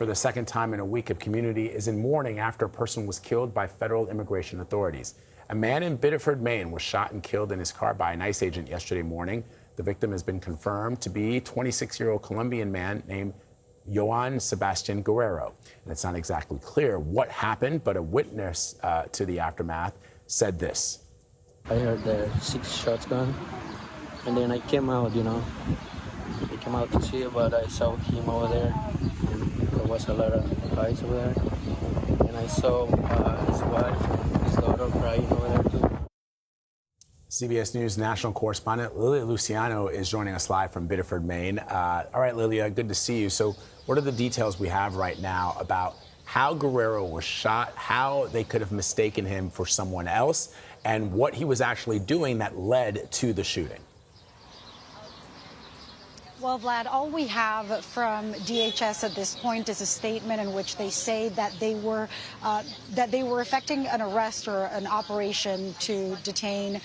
For the second time in a week, a community is in mourning after a person was killed by federal immigration authorities. A man in Biddeford, Maine, was shot and killed in his car by an ICE agent yesterday morning. The victim has been confirmed to be 26-year-old Colombian man named Joan Sebastian Guerrero. And it's not exactly clear what happened, but a witness to the aftermath said this. I heard the 6 shots gone, and then I came out, I came out to see it, but I saw him over there, and there was a lot of guys over there, and I saw his wife and his daughter crying over there too. CBS News national correspondent Lilia Luciano is joining us live from Biddeford, Maine. All right, Lilia, good to see you. So what are the details we have right now about how Guerrero was shot, how they could have mistaken him for someone else, and what he was actually doing that led to the shooting? Well, Vlad, all we have from DHS at this point is a statement in which they say that they were effecting an arrest or an operation to detain,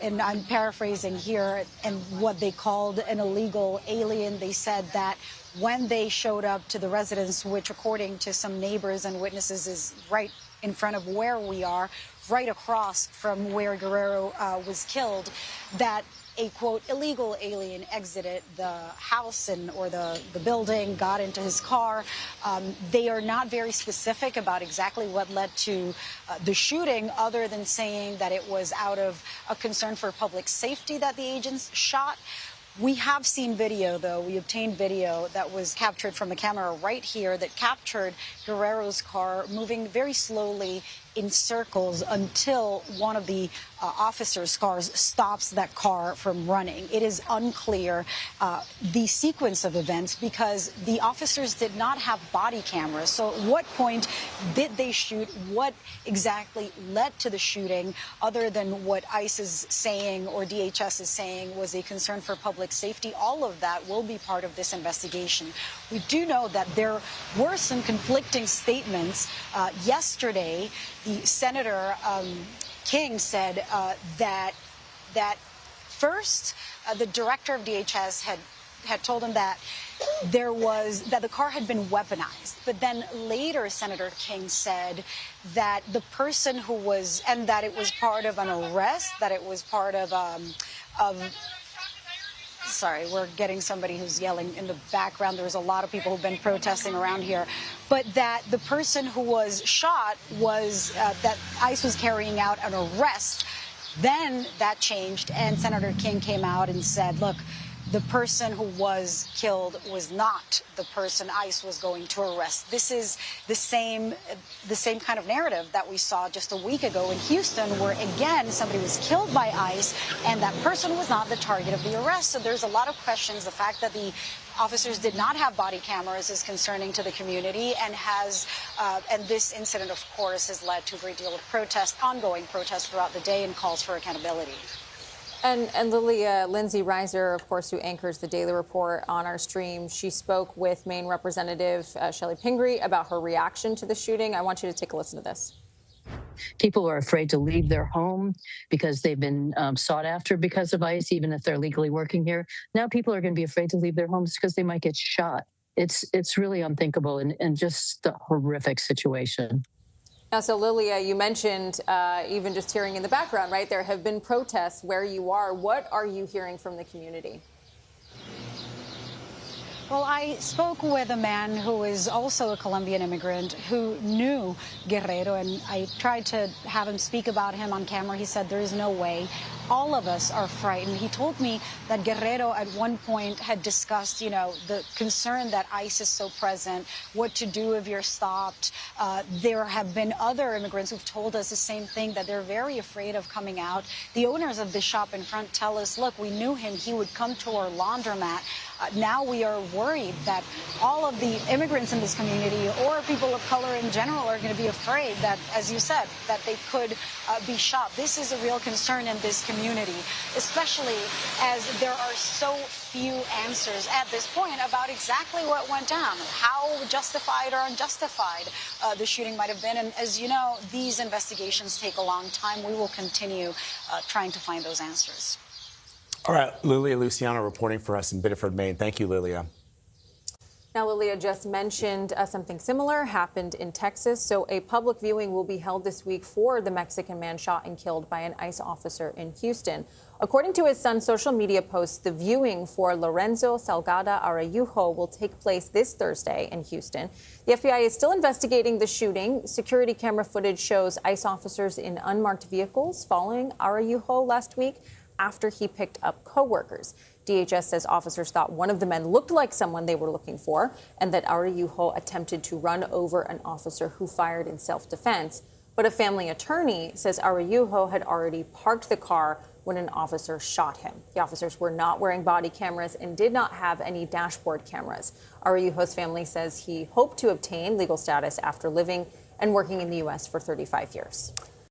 and I'm paraphrasing here, and what they called an illegal alien. They said that when they showed up to the residence, which according to some neighbors and witnesses is right in front of where we are, right across from where Guerrero was killed, that a, quote, illegal alien exited the house or the building, got into his car. They are not very specific about exactly what led to the shooting, other than saying that it was out of a concern for public safety that the agents shot. We have seen video, though. We obtained video that was captured from a camera right here that captured Guerrero's car moving very slowly in circles until one of the officers' cars stops that car from running. It is unclear the sequence of events because the officers did not have body cameras. So at what point did they shoot? What exactly led to the shooting, other than what ICE is saying or DHS is saying was a concern for public safety? All of that will be part of this investigation. We do know that there were some conflicting statements yesterday. The Senator King said that first the director of DHS had told him that the car had been weaponized, but then later Senator King said that the person who was, and that it was part of an arrest, that it was part of sorry, we're getting somebody who's yelling in the background. There's a lot of people who've been protesting around here. But that the person who was shot was, that ICE was carrying out an arrest. Then that changed, and Senator King came out and said, look, the person who was killed was not the person ICE was going to arrest. This is the same kind of narrative that we saw just a week ago in Houston, where, again, somebody was killed by ICE, and that person was not the target of the arrest. So there's a lot of questions. The fact that the officers did not have body cameras is concerning to the community, and and this incident, of course, has led to a great deal of protest, ongoing protest throughout the day, and calls for accountability. And Lilia, Lindsay Reiser, of course, who anchors the Daily Report on our stream, she spoke with Maine Representative Shelley Pingree about her reaction to the shooting. I want you to take a listen to this. People are afraid to leave their home because they've been sought after because of ICE, even if they're legally working here. Now people are going to be afraid to leave their homes because they might get shot. It's really unthinkable and just a horrific situation. Now, so Lilia, you mentioned even just hearing in the background, right? There have been protests where you are. What are you hearing from the community? Well, I spoke with a man who is also a Colombian immigrant who knew Guerrero, and I tried to have him speak about him on camera. He said there is no way. All of us are frightened. He told me that Guerrero at one point had discussed, the concern that ICE is so present, what to do if you're stopped. There have been other immigrants who've told us the same thing, that they're very afraid of coming out. The owners of the shop in front tell us, look, we knew him. He would come to our laundromat. Now we are worried that all of the immigrants in this community, or people of color in general, are going to be afraid that, as you said, that they could be shot. This is a real concern in this community, especially as there are so few answers at this point about exactly what went down, how justified or unjustified the shooting might have been. And as you know, these investigations take a long time. We will continue trying to find those answers. All right, Lilia Luciano reporting for us in Biddeford, Maine. Thank you, Lilia. Now, Lilia just mentioned something similar happened in Texas. So a public viewing will be held this week for the Mexican man shot and killed by an ICE officer in Houston. According to his son's social media posts, the viewing for Lorenzo Salgado Araujo will take place this Thursday in Houston. The FBI is still investigating the shooting. Security camera footage shows ICE officers in unmarked vehicles following Araujo last week after he picked up coworkers. DHS says officers thought one of the men looked like someone they were looking for and that Araujo attempted to run over an officer who fired in self-defense. But a family attorney says Araujo had already parked the car when an officer shot him. The officers were not wearing body cameras and did not have any dashboard cameras. Araujo's family says he hoped to obtain legal status after living and working in the U.S. for 35 years.